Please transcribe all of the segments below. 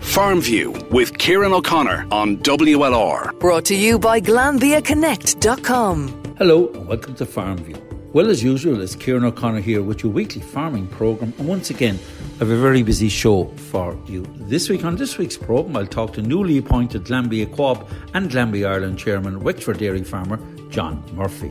Farmview with Kieran O'Connor on WLR. Brought to you by GlanbiaConnect.com. Hello and welcome to Farmview. Well, as usual, it's Kieran O'Connor here with your weekly farming programme, and once again I have a very busy show for you. This week, on this week's programme, I'll talk to newly appointed Glanbia Co-op and Glanbia Ireland Chairman, Wexford dairy farmer John Murphy.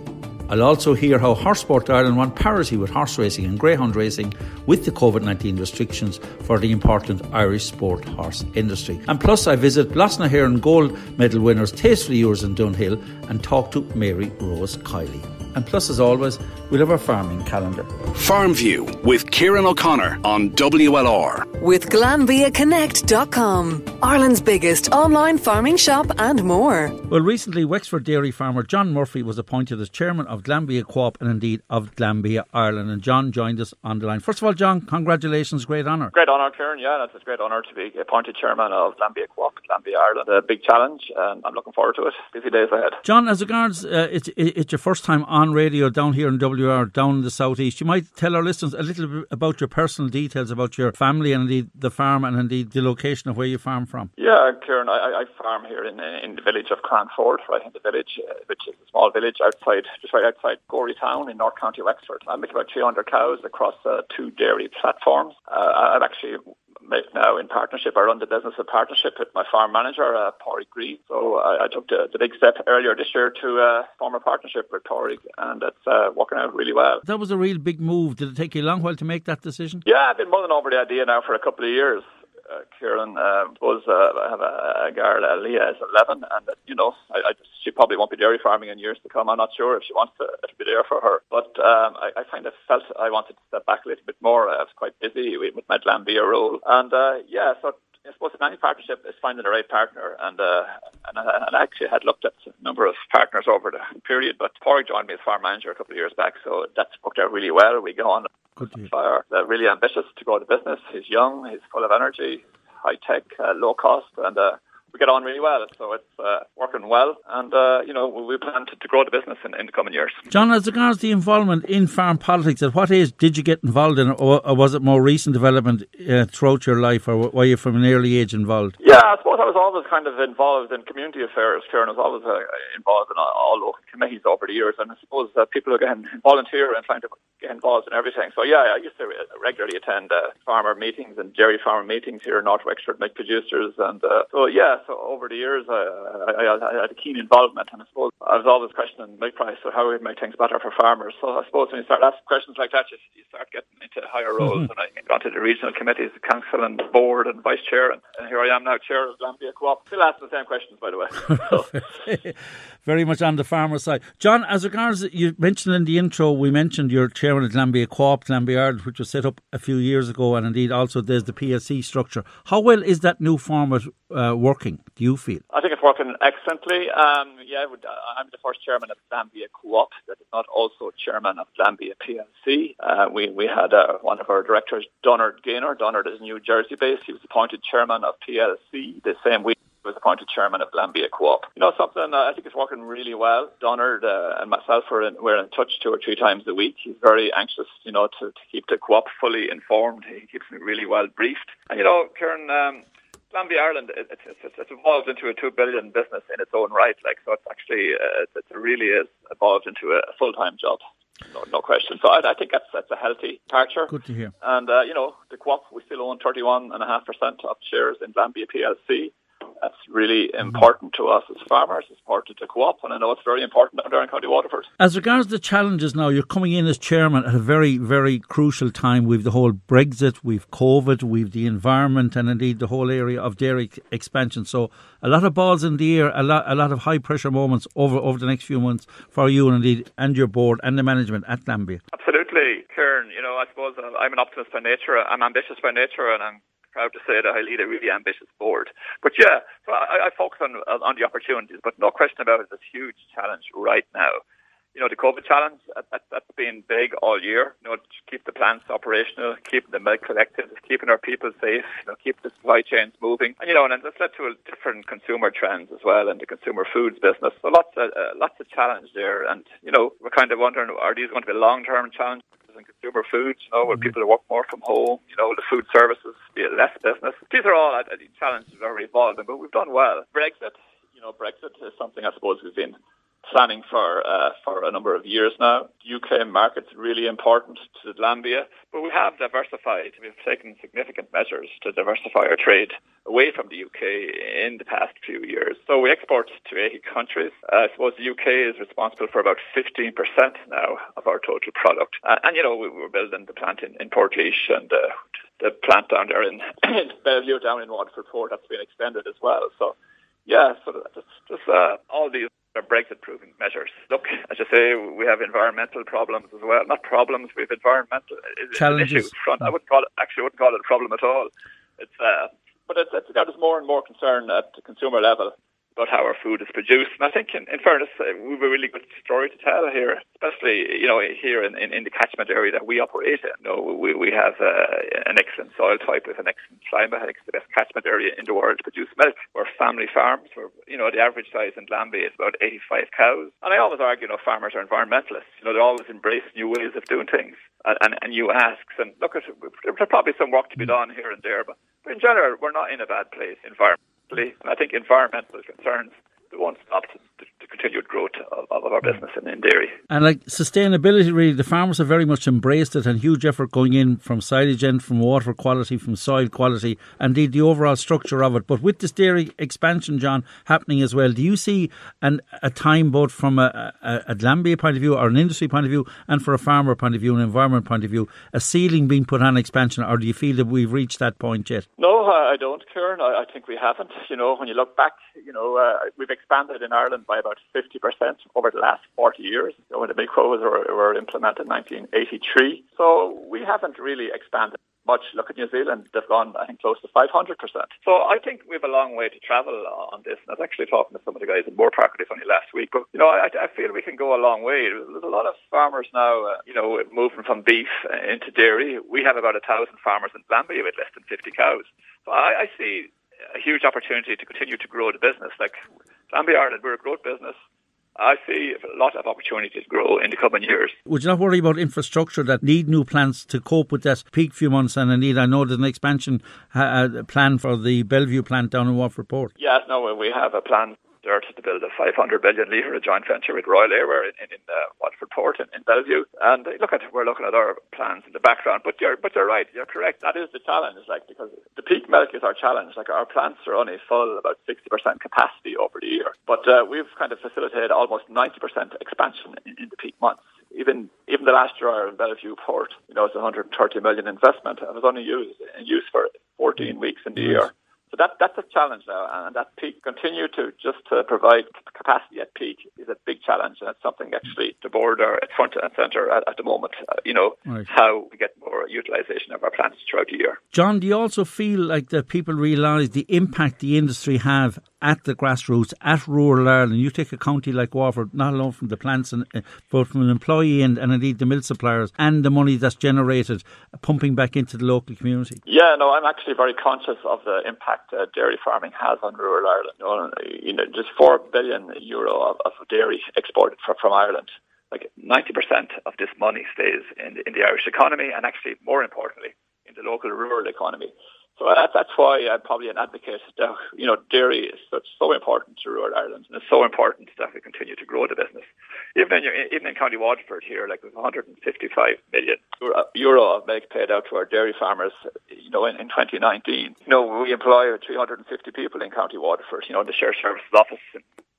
I'll also hear how Horse Sport Ireland want parity with horse racing and greyhound racing with the COVID-19 restrictions for the important Irish sport horse industry. And plus I visit BLAS Eireann GOLD Medal winners Tastefully Yours in Dunhill and talk to Mary Rose Kiely. And plus, as always, we'll have our farming calendar. Farmview with Kieran O'Connor on WLR. With GlanbiaConnect.com, Ireland's biggest online farming shop and more. Well, recently, Wexford dairy farmer John Murphy was appointed as chairman of Glanbia Co-op and indeed of Glanbia Ireland. And John joined us on the line. First of all, John, congratulations, great honour. Great honour, Kieran. Yeah, it's a great honour to be appointed chairman of Glanbia Co-op, Glanbia Ireland. A big challenge, and I'm looking forward to it. Busy days ahead. John, as regards, it's your first time on radio down here in WR, down in the southeast. You might tell our listeners a little bit about your personal details, about your family and indeed the farm and indeed the location of where you farm from. Yeah, Kieran, I farm here in the village of Cranford, right in the village, which is a small village just right outside Gorey Town in North County Wexford. I make about 300 cows across 2 dairy platforms. I've actually now in partnership. I run the business in partnership with my farm manager, Pádraig Green. So I took the big step earlier this year to form a partnership with Pádraig, and it's working out really well. That was a real big move. Did it take you a long while to make that decision? Yeah, I've been mulling over the idea now for a couple of years. Kieran, I have a girl, Leah, is 11, and she probably won't be dairy farming in years to come. I'm not sure if she wants to be there for her, but I kind of felt I wanted to step back a little bit more. I was quite busy with my Glanbia role, and so I suppose in any partnership is finding the right partner, and I actually had looked at a number of partners over the period, but Pádraig joined me as farm manager a couple of years back, so that's worked out really well. We go on. They're really ambitious to grow the business. He's young, he's full of energy, high tech, low cost, and we get on really well. So it's working well, and we plan to grow the business in the coming years. John, as regards the involvement in farm politics, at what age did you get involved in it, or was it more recent development throughout your life, or were you from an early age involved? Yeah, I suppose I was always kind of involved in community affairs. Kieran was always involved in all local committees over the years, and I suppose people again volunteer and trying to get involved in everything. So yeah, I used to regularly attend farmer meetings and dairy farmer meetings here in North Wexford, milk producers, and So over the years, I had a keen involvement, and I suppose I was always questioning milk price, so how we make things better for farmers. So I suppose when you start asking questions like that, you start getting into higher roles. And I got to the regional committees, the council and board and vice chair, and here I am now, chair of Glanbia Co-op. Still asking the same questions, by the way. Very much on the farmer side. John, as regards, you mentioned in the intro, we mentioned you're chairman of Glanbia Co-op, Glanbia Ireland, which was set up a few years ago, and indeed also there's the PLC structure. How well is that new format working, do you feel? I think it's working excellently. I'm the first chairman of Glanbia Co-op that is not also chairman of Glanbia PLC. We had one of our directors, Donard Gaynor. Donard is New Jersey based. He was appointed chairman of PLC the same week. Was appointed chairman of Glanbia Co-op. Something I think is working really well. Donard and myself we're in touch 2 or 3 times a week. He's very anxious, to keep the Co-op fully informed. He keeps me really well briefed. And Kieran, Glanbia Ireland, it's evolved into a 2 billion business in its own right. So it's actually it really is evolved into a full-time job. No question. So I think that's a healthy departure. Good to hear. And the Co-op, we still own 31.5% of shares in Glanbia PLC. That's really important to us as farmers. It's important to Co-op, and I know it's very important down there in County Waterford. As regards the challenges now, you're coming in as chairman at a very, very crucial time. We've the whole Brexit, we've COVID, we've the environment, and indeed the whole area of dairy expansion. So a lot of balls in the air, a lot of high pressure moments over the next few months for you and your board and the management at Glanbia. Absolutely, Kieran. I suppose I'm an optimist by nature. I'm ambitious by nature, and I'm proud to say that I lead a really ambitious board. But yeah, so I focus on the opportunities, but no question about it, it's a huge challenge right now. The COVID challenge, that's been big all year. To keep the plants operational, keeping the milk collected, keeping our people safe, keep the supply chains moving. And that's led to different consumer trends as well in the consumer foods business. So lots of challenge there. And, we're kind of wondering, are these going to be long-term challenges and consumer foods, where people work more from home, the food services, be less business. These are all challenges that are evolving, but we've done well. Brexit is something I suppose we've been planning for a number of years now. The UK market's really important to Glanbia, but we have diversified. We've taken significant measures to diversify our trade away from the UK in the past few years. So we export to 80 countries. I suppose the UK is responsible for about 15% now of our total product. And we're building the plant in Portlaoise, and the plant down there in Bellevue, down in Waterford Port, that's been extended as well. So, yeah, so just all these are Brexit-proofing measures. Look, as you say, we have environmental problems as well. Not problems, we have environmental challenges. I wouldn't call it a problem at all. But there's more and more concern at the consumer level about how our food is produced. And I think, in fairness, we have a really good story to tell here, especially, here in the catchment area that we operate in. We have an excellent soil type with an excellent climate. I think it's the best catchment area in the world to produce milk. We're family farms. The average size in Glanbia is about 85 cows. And I always argue, farmers are environmentalists. They always embrace new ways of doing things and new asks. And look, there's probably some work to be done here and there, but in general, we're not in a bad place environmentally. And I think environmental concerns won't stop the continued growth of our business in dairy. And sustainability, really, the farmers have very much embraced it, and huge effort going in from silage end, from water quality, from soil quality, and indeed the overall structure of it. But with this dairy expansion, John, happening as well, do you see a time both from a Glanbia point of view or an industry point of view and for a farmer point of view, an environment point of view, a ceiling being put on expansion, or do you feel that we've reached that point yet? No, I don't, Kieran. I think we haven't. When you look back, we've expanded in Ireland by about 50% over the last 40 years. When the big quotas were implemented in 1983. So we haven't really expanded much. Look at New Zealand, they've gone, I think, close to 500%. So I think we have a long way to travel on this. And I was actually talking to some of the guys in Moore Park this only last week. But, I feel we can go a long way. There's a lot of farmers now, moving from beef into dairy. We have about 1,000 farmers in Glanbia with less than 50 cows. So I see a huge opportunity to continue to grow the business. Like Glanbia Ireland, we're a growth business. I see a lot of opportunities to grow in the coming years. Would you not worry about infrastructure that need new plants to cope with that peak few months? And indeed, I know there's an expansion plan for the Bellevue plant down in Waterford Port. Yes, we have a plan there to build a 500 million litre joint venture with Royal Air in Waterford Port in Bellevue. And we're looking at our plans in the background. But you're right. You're correct. That is the challenge. Because the peak milk is our challenge. Our plants are only full about 60% capacity over the year. But we've kind of facilitated almost 90% expansion in the peak months. Even the last year in Bellevue Port, it's 130 million investment. It was only in use for 14 weeks in the year. So that's a challenge now, and that peak, continue to provide capacity at peak is a big challenge, and it's something actually the board are at front and centre at the moment, right. How we get more utilisation of our plants throughout the year. John, do you also feel like that people realise the impact the industry have at the grassroots, at rural Ireland? You take a county like Waterford, not alone from the plants, but from an employee and indeed the milk suppliers, and the money that's generated pumping back into the local community. Yeah, I'm actually very conscious of the impact dairy farming has on rural Ireland. Just €4 billion of dairy exported from Ireland. 90% of this money stays in the Irish economy, and actually, more importantly, in the local rural economy. So that's why I'm probably an advocate that, dairy is so important to rural Ireland, and it's so important that we continue to grow the business. Even in County Waterford here, with 155 million euro of milk paid out to our dairy farmers, in 2019. We employ 350 people in County Waterford, the shared services office,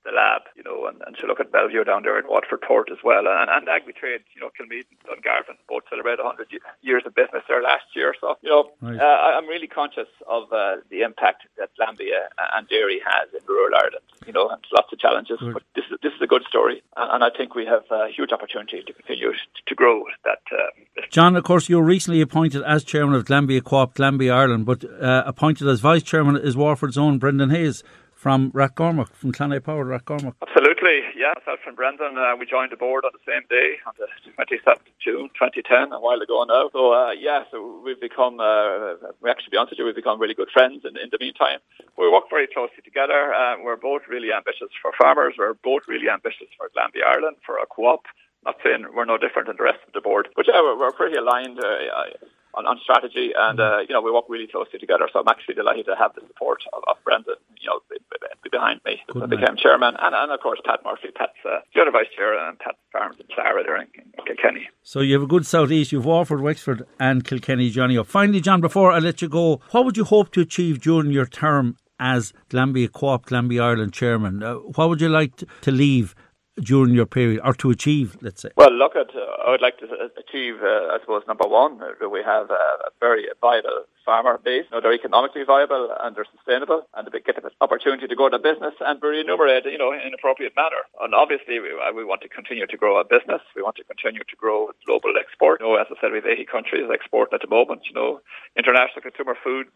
the lab, and to look at Bellevue down there in Waterford Port as well. And Agri-Trade, Kilmeaden, Dungarvan, both celebrated 100 years of business there last year. So, right. I'm really conscious of the impact that Glanbia and dairy has in rural Ireland, and lots of challenges. Good. But this is a good story. And I think we have a huge opportunity to continue to grow that. John, of course, you were recently appointed as chairman of Glanbia Co-op, Glanbia Ireland, but appointed as vice chairman is Waterford's own Brendan Hayes from Rathcormac, from Clonay Power, Rathcormac. Absolutely, yeah. Myself and Brendan, we joined the board on the same day, on the 27th of June 2010, a while ago now. So we've become, to be honest with you, we've become really good friends in the meantime. We work very closely together. We're both really ambitious for farmers. We're both really ambitious for Glanbia Ireland, for our co-op. not saying we're no different than the rest of the board. But yeah, we're pretty aligned on strategy, and we work really closely together. So I'm actually delighted to have the support of Brendan, behind me. I became chairman, and of course Pat Murphy. Pat's the other vice chair, and Pat farms in Clara there in Kilkenny. So you have a good southeast. You've Waterford, Wexford, and Kilkenny, Johnny. Finally, John, before I let you go, what would you hope to achieve during your term as Glanbia Co-op, Glanbia Ireland chairman? What would you like to leave during your period, or to achieve, let's say? Well, look, I would like to achieve, I suppose, number one, that we have a very viable farmer base. They're economically viable and they're sustainable, and they get the opportunity to grow their business and be remunerated, in an appropriate manner. And obviously, we want to continue to grow our business. We want to continue to grow global export. As I said, we have 80 countries exporting at the moment. International consumer foods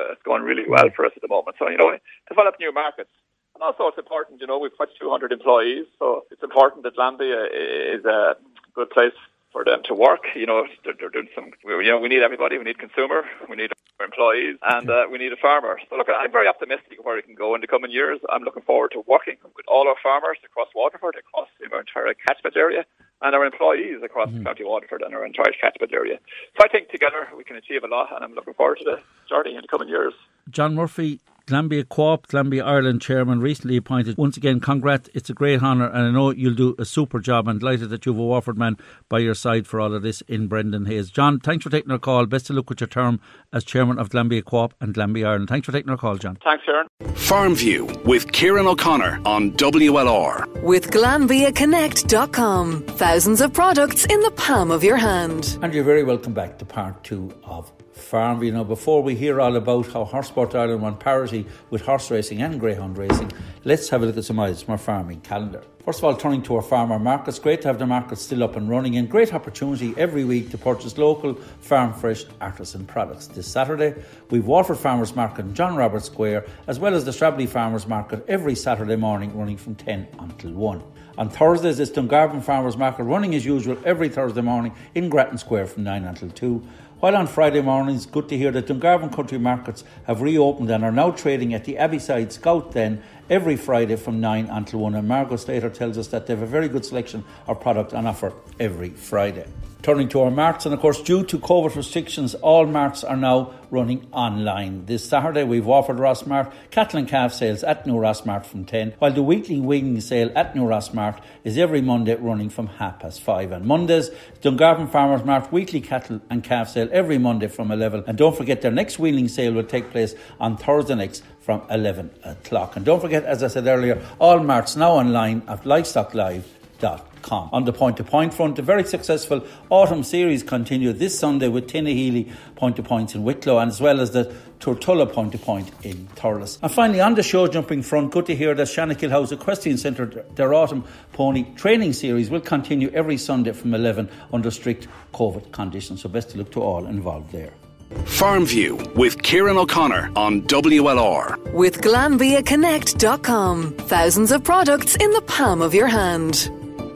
it's going really well for us at the moment. So, develop new markets. And also, it's important, we've got 200 employees, so it's important that Glanbia is a good place for them to work. They're doing some, we need everybody. We need consumer, we need our employees, and we need a farmer. So look, I'm very optimistic of where we can go in the coming years. I'm looking forward to working with all our farmers across Waterford, across our entire catchment area, and our employees across County Waterford and our entire catchment area. So I think together we can achieve a lot, and I'm looking forward to the journey in the coming years. John Murphy, Glanbia Co-op, Glanbia Ireland chairman, recently appointed. Once again, congrats. It's a great honour, and I know you'll do a super job, and delighted that you have a Waterford man by your side for all of this in Brendan Hayes. John, thanks for taking our call. Best of luck with your term as chairman of Glanbia Co-op and Glanbia Ireland. Thanks for taking our call, John. Thanks, Kieran. Farmview with Kieran O'Connor on WLR. With GlanbiaConnect.com. Thousands of products in the palm of your hand. And you're very welcome back to part 2 of Farmview. Before we hear all about how Horse Sport Ireland won parity with horse racing and greyhound racing, let's have a look at some items from our farming calendar. First of all, turning to our farmer markets, great to have the markets still up and running, and great opportunity every week to purchase local, farm fresh artisan products. This Saturday, we've Waterford Farmers Market in John Roberts Square, as well as the Stradbally Farmers Market every Saturday morning, running from 10 until 1. On Thursdays, it's Dungarvan Farmers Market, running as usual every Thursday morning in Grattan Square from 9 until 2. While on Friday mornings, good to hear that Dungarvan Country Markets have reopened and are now trading at the Abbeyside Scout Den every Friday from 9 until 1. And Margot Slater tells us that they have a very good selection of product on offer every Friday. Turning to our marts, and of course, due to COVID restrictions, all marts are now running online. This Saturday, we've Waterford Ross Mart cattle and calf sales at New Ross Mart from 10, while the weekly wing sale at New Ross Mart is every Monday running from 5:30. On Mondays, Dungarvan Farmers Mart weekly cattle and calf sale every Monday from 11. And don't forget, their next wheeling sale will take place on Thursday next from 11 o'clock. And don't forget, as I said earlier, all marts now online at livestocklive.com. On the point-to-point front, the very successful autumn series continued this Sunday with Tinnahealy point-to-points in Wicklow, and as well as the Tortulla point-to-point in Thurles. And finally, on the show jumping front, good to hear that Shannakill House Equestrian Centre, their autumn pony training series will continue every Sunday from 11 under strict COVID conditions. So best of luck to all involved there. Farmview with Kieran O'Connor on WLR. With GlanbiaConnect.com. Thousands of products in the palm of your hand.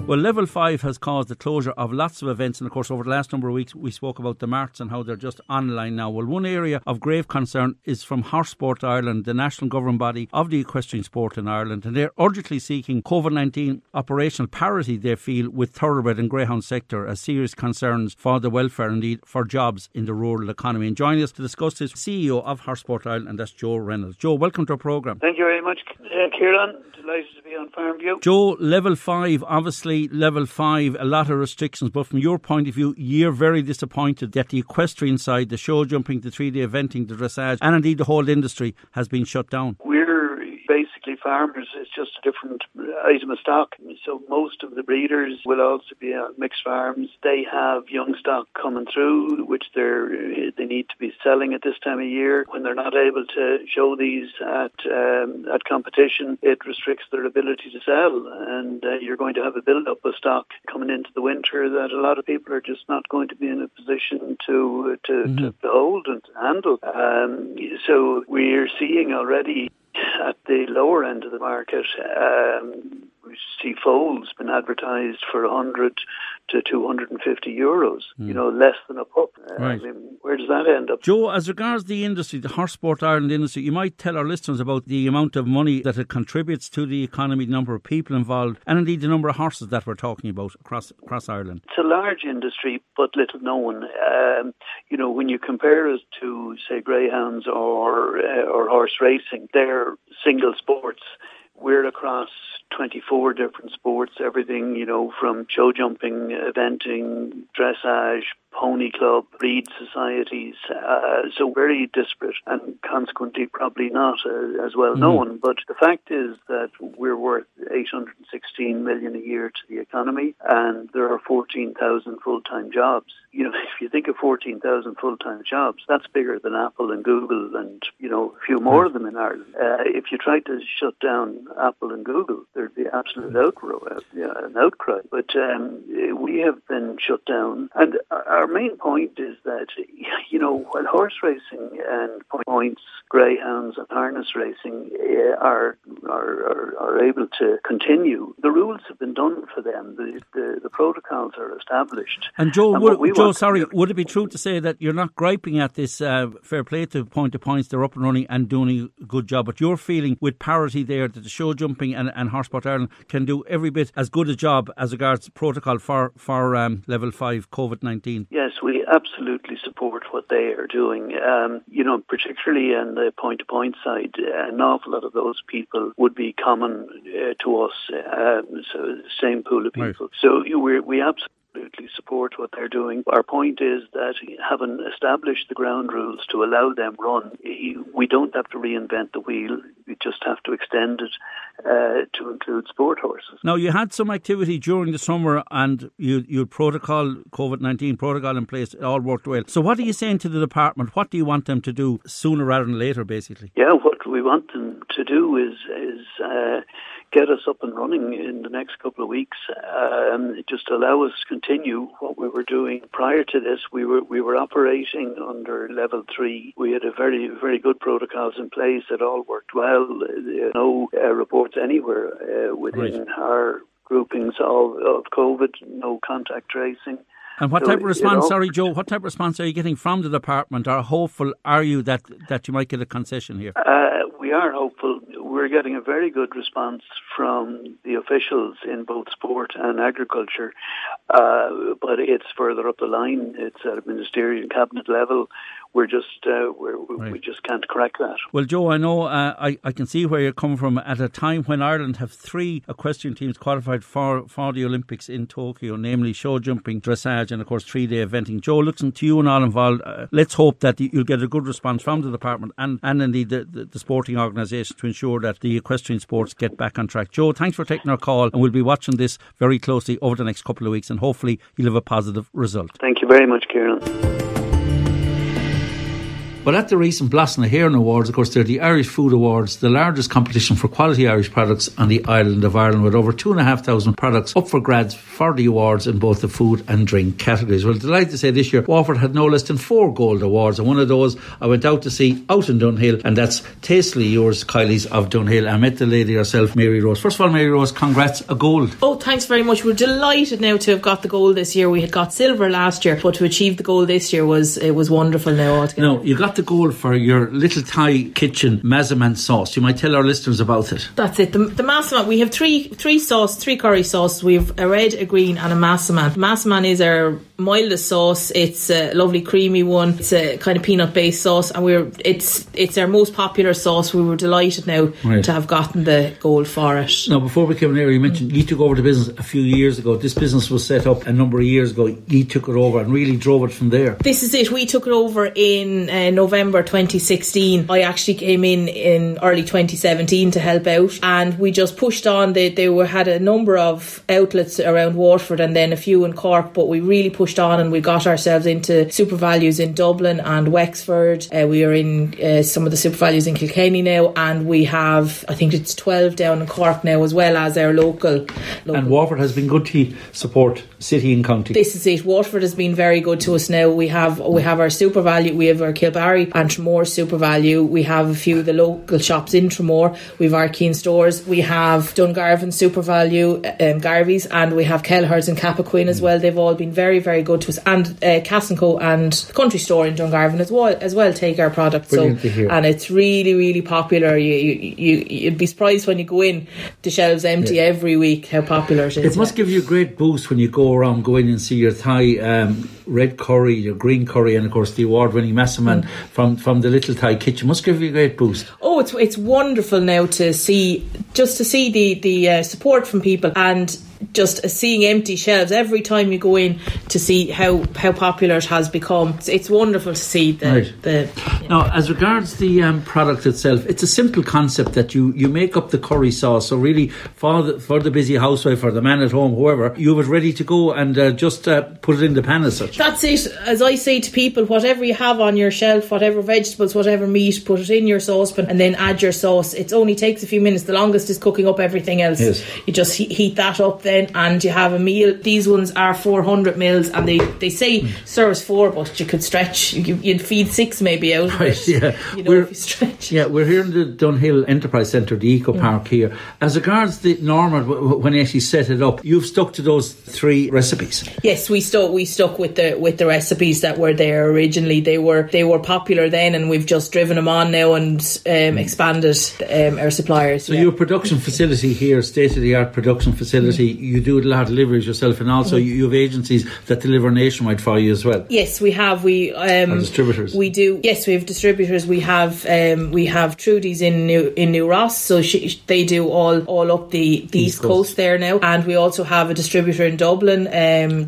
Well, Level 5 has caused the closure of lots of events, and of course over the last number of weeks we spoke about the marts and how they're just online now. Well, one area of grave concern is from Horse Sport Ireland, the national governing body of the equestrian sport in Ireland, and they're urgently seeking COVID-19 operational parity, they feel, with thoroughbred and greyhound sector as serious concerns for the welfare, indeed for jobs in the rural economy. And joining us to discuss this, CEO of Horse Sport Ireland, and that's Joe Reynolds. Joe, welcome to our programme. Thank you very much, Kieran. Delighted to be on Farmview. Joe, Level 5, obviously Level 5, a lot of restrictions, but from your point of view, you're very disappointed that the equestrian side, the show jumping, the 3-day eventing, the dressage, and indeed the whole industry has been shut down. We're basically farmers. It's just a different item of stock. So most of the breeders will also be on mixed farms. They have young stock coming through, which they need to be selling at this time of year. When they're not able to show these at competition, it restricts their ability to sell, and you're going to have a build-up of stock coming into the winter that a lot of people are just not going to be in a position to hold and to handle. So we're seeing already at the lower end of the market, we see foals been advertised for 100 to €250, less than a pup. Right. I mean, where does that end up? Joe, as regards the industry, the Horse Sport Ireland industry, you might tell our listeners about the amount of money that it contributes to the economy, the number of people involved, and indeed the number of horses that we're talking about across Ireland. It's a large industry, but little known. When you compare us to, say, greyhounds or horse racing, they're single sports. We're across 24 different sports, everything, from show jumping, eventing, dressage, pony club, breed societies, so very disparate and consequently probably not as well known. But the fact is that we're worth $816 million a year to the economy, and there are 14,000 full-time jobs. If you think of 14,000 full-time jobs, that's bigger than Apple and Google and, a few more of them in Ireland. If you tried to shut down Apple and Google, there'd be absolute an outcry. But we have been shut down. And our main point is that, while horse racing and points, greyhounds and harness racing are able to continue, the rules have been done for them. The protocols are established. And Joe, would it be true to say that you're not griping at this fair play to points, they're up and running and doing a good job, but you're feeling with parity there that the show jumping and Horse Sport Ireland can do every bit as good a job as regards protocol for level 5 COVID-19? Yes, we absolutely support what they are doing. Particularly on the point-to-point side, an awful lot of those people would be common to us, so the same pool of people. Right. So we absolutely support what they're doing. Our point is that having established the ground rules to allow them run, we don't have to reinvent the wheel. We just have to extend it to include sport horses. Now, you had some activity during the summer and you COVID-19 protocol in place. It all worked well. So what are you saying to the department? What do you want them to do sooner rather than later, basically? Yeah, what we want them to do is get us up and running in the next couple of weeks. Just allow us to continue what we were doing prior to this. We were operating under level 3. We had a very, very good protocols in place. It all worked well. No reports anywhere within our groupings of COVID. No contact tracing. And what type of response, Joe, what type of response are you getting from the department? Or hopeful are you that you might get a concession here? We are hopeful. We're getting a very good response from the officials in both sport and agriculture, but it's further up the line. It's at a ministerial and cabinet level. We just can't crack that. Well, Joe, I know I can see where you're coming from at a time when Ireland have 3 equestrian teams qualified for the Olympics in Tokyo, namely show jumping, dressage and of course 3-day eventing. Joe, listen to you and all involved. Let's hope that you'll get a good response from the department and indeed the sporting organisation to ensure that the equestrian sports get back on track. Joe, thanks for taking our call, and we'll be watching this very closely over the next couple of weeks, and hopefully you'll have a positive result. Thank you very much, Kieran. Well, at the recent BLAS and Eireann Awards, of course, they're the Irish Food Awards, the largest competition for quality Irish products on the island of Ireland, with over 2,500 products up for grabs for the awards in both the food and drink categories. Well, delighted to say this year, Wexford had no less than 4 gold awards, and one of those I went out to see out in Dunhill, and that's Tastefully Yours, Kiely's of Dunhill. I met the lady herself, Mary Rose. First of all, Mary Rose, congrats, a gold. Oh, thanks very much. We're delighted now to have got the gold this year. We had got silver last year, but to achieve the gold this year was wonderful now altogether. No, you got the gold for your little Thai kitchen Massaman sauce. You might tell our listeners about it. That's it. The Massaman. We have three curry sauces. We have a red, a green and a Massaman. Massaman is our mildest sauce. It's a lovely creamy one. It's a kind of peanut based sauce, and it's our most popular sauce. We were delighted now to have gotten the gold for it. Now, before we came in here, you mentioned you took over the business a few years ago. This business was set up a number of years ago. You took it over and really drove it from there. This is it. We took it over in November 2016. I actually came in early 2017 to help out, and we just pushed on. They had a number of outlets around Waterford and then a few in Cork, but we really pushed on and we got ourselves into super values in Dublin and Wexford. We are in some of the super values in Kilkenny now, and we have, I think it's 12 down in Cork now, as well as our local. And Waterford has been good to support city and county. This is it. Waterford has been very good to us now. We have our super value. We have our Kilbarry Barry and Tramore Super Value. We have a few of the local shops in Tramore. We have Arkeen stores. We have Dungarvan Super Value, Garvey's, and we have Kelleher's and Cappoquin as well. They've all been very, very good to us. And Cass & Co and the Country Store in Dungarvan as well take our product. Brilliant to hear. And it's really, really popular. You'd be surprised when you go in, the shelves empty every week, how popular it is. It must give you a great boost when you go in and see your Thai red curry, your green curry, and of course the award-winning Massaman from the Little Thai Kitchen. Must give you a great boost. Oh, it's wonderful now to see the support from people, and just seeing empty shelves every time you go in to see how popular it has become. It's wonderful to see Now, as regards the product itself, it's a simple concept that you make up the curry sauce. So really, for the busy housewife or the man at home, whoever, you have it ready to go and just put it in the pan as such. That's it. As I say to people, whatever you have on your shelf, whatever vegetables, whatever meat, put it in your saucepan and then add your sauce. It only takes a few minutes. The longest is cooking up everything else. Yes. You just heat that up then, and you have a meal. These ones are 400 mils, and they say serves 4, but you could stretch. You'd feed 6 maybe out of it. Yeah. If you stretch. Yeah, we're here in the Dunhill Enterprise Centre, the Eco Park here. As regards the normal, when you actually set it up, you've stuck to those 3 recipes. Yes, we stuck with the recipes that were there originally. They were popular then, and we've just driven them on now and expanded our suppliers. So your production facility here, state-of-the-art production facility, you do a lot of deliveries yourself, and also you have agencies that deliver nationwide for you as well. Yes, we have. We distributors. We do. Yes, we have distributors. We have Trudy's in New Ross, so they do all up the East Coast there now, and we also have a distributor in Dublin.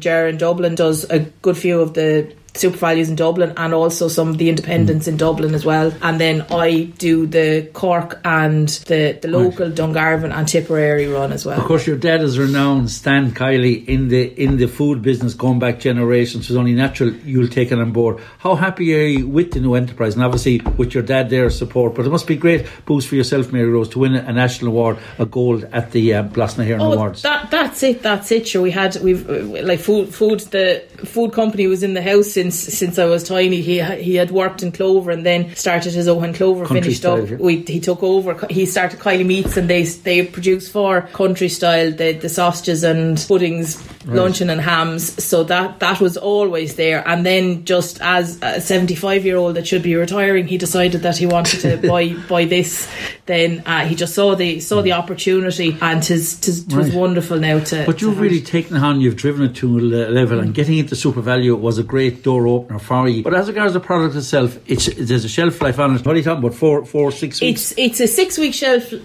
Ger in Dublin does a good few of the Super Values in Dublin, and also some of the independents in Dublin as well. And then I do the Cork and the local Dungarvan and Tipperary run as well. Of course, your dad is renowned, Stan Kiely, in the food business going back generations. So it's only natural you'll take it on board. How happy are you with the new enterprise, and obviously with your dad there support? But it must be a great boost for yourself, Mary Rose, to win a national award, a gold at the BLAS Awards. That's it. Sure, we've like food. The food company was in the house since I was tiny. He had worked in Clover and then started his own Clover, finished up. He took over. He started Kiely Meats, and they produce for country style the sausages and puddings, luncheon and hams. So that was always there. And then just as a 75-year-old that should be retiring, he decided that he wanted to buy this. Then he just saw the opportunity, and it was wonderful now to. But you've really taken it on. You've driven it to a level, and getting into Super Value was a great door opener for you. But as regards the product itself, there's a shelf life on it. What are you talking about? 6 weeks? It's a 6-week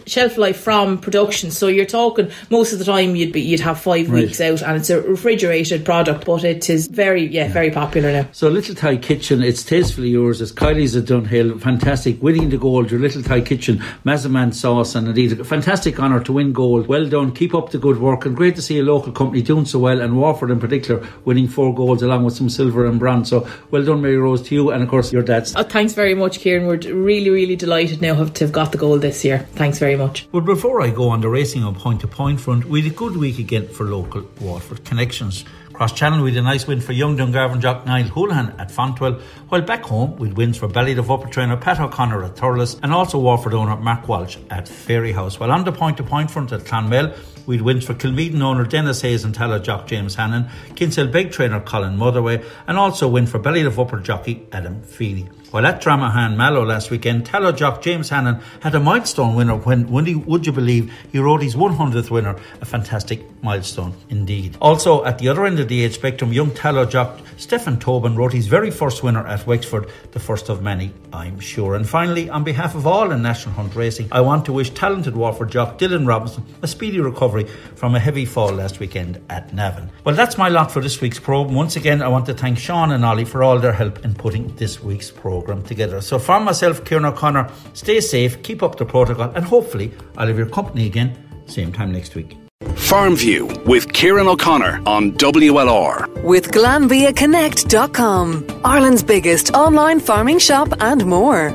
shelf life from production. So you're talking most of the time you'd have 5 weeks out, and it's a refrigerated product, but it is very popular now. So Little Thai Kitchen, it's Tastefully Yours, it's Kiely's at Dunhill, fantastic, winning the gold, your Little Thai Kitchen, Mazzaman sauce, and indeed a fantastic honour to win gold. Well done, keep up the good work, and great to see a local company doing so well, and Waterford in particular winning 4 golds along with some silver and bronze. So well done, Mary Rose, to you, and of course your dad's. Thanks very much, Kieran. We're really, really delighted now to have got the gold this year. Thanks very much. But before I go on the racing on point to point front, we had a good week again for local Waterford connections. Cross channel, we had a nice win for young Dungarvan jock Niall Houlihan at Fontwell, while back home we'd wins for Ballyduff upper trainer Pat O'Connor at Thurles, and also Waterford owner Mark Walsh at Fairyhouse. While on the point to point front at Clonmel, we'd wins for Kilmeaden owner Dennis Hayes and Tallow jock James Hannon, Kinsale Beg trainer Colin Motherway, and also win for Ballyduff upper jockey Adam Feeney. While at Dramahan Mallow last weekend, Tallow jock James Hannon had a milestone winner when would you believe, he rode his 100th winner, a fantastic milestone indeed. Also at the other end of the age spectrum, young Tallow jock Stefan Tobin rode his very first winner at Wexford, the first of many, I'm sure. And finally, on behalf of all in National Hunt Racing, I want to wish talented Waterford jock Dylan Robinson a speedy recovery from a heavy fall last weekend at Navan. Well, that's my lot for this week's programme. Once again, I want to thank Sean and Ollie for all their help in putting this week's programme together. So from myself, Kieran O'Connor, stay safe, keep up the protocol, and hopefully I'll have your company again same time next week. Farmview with Kieran O'Connor on WLR. With GlanbiaConnect.com, Ireland's biggest online farming shop and more.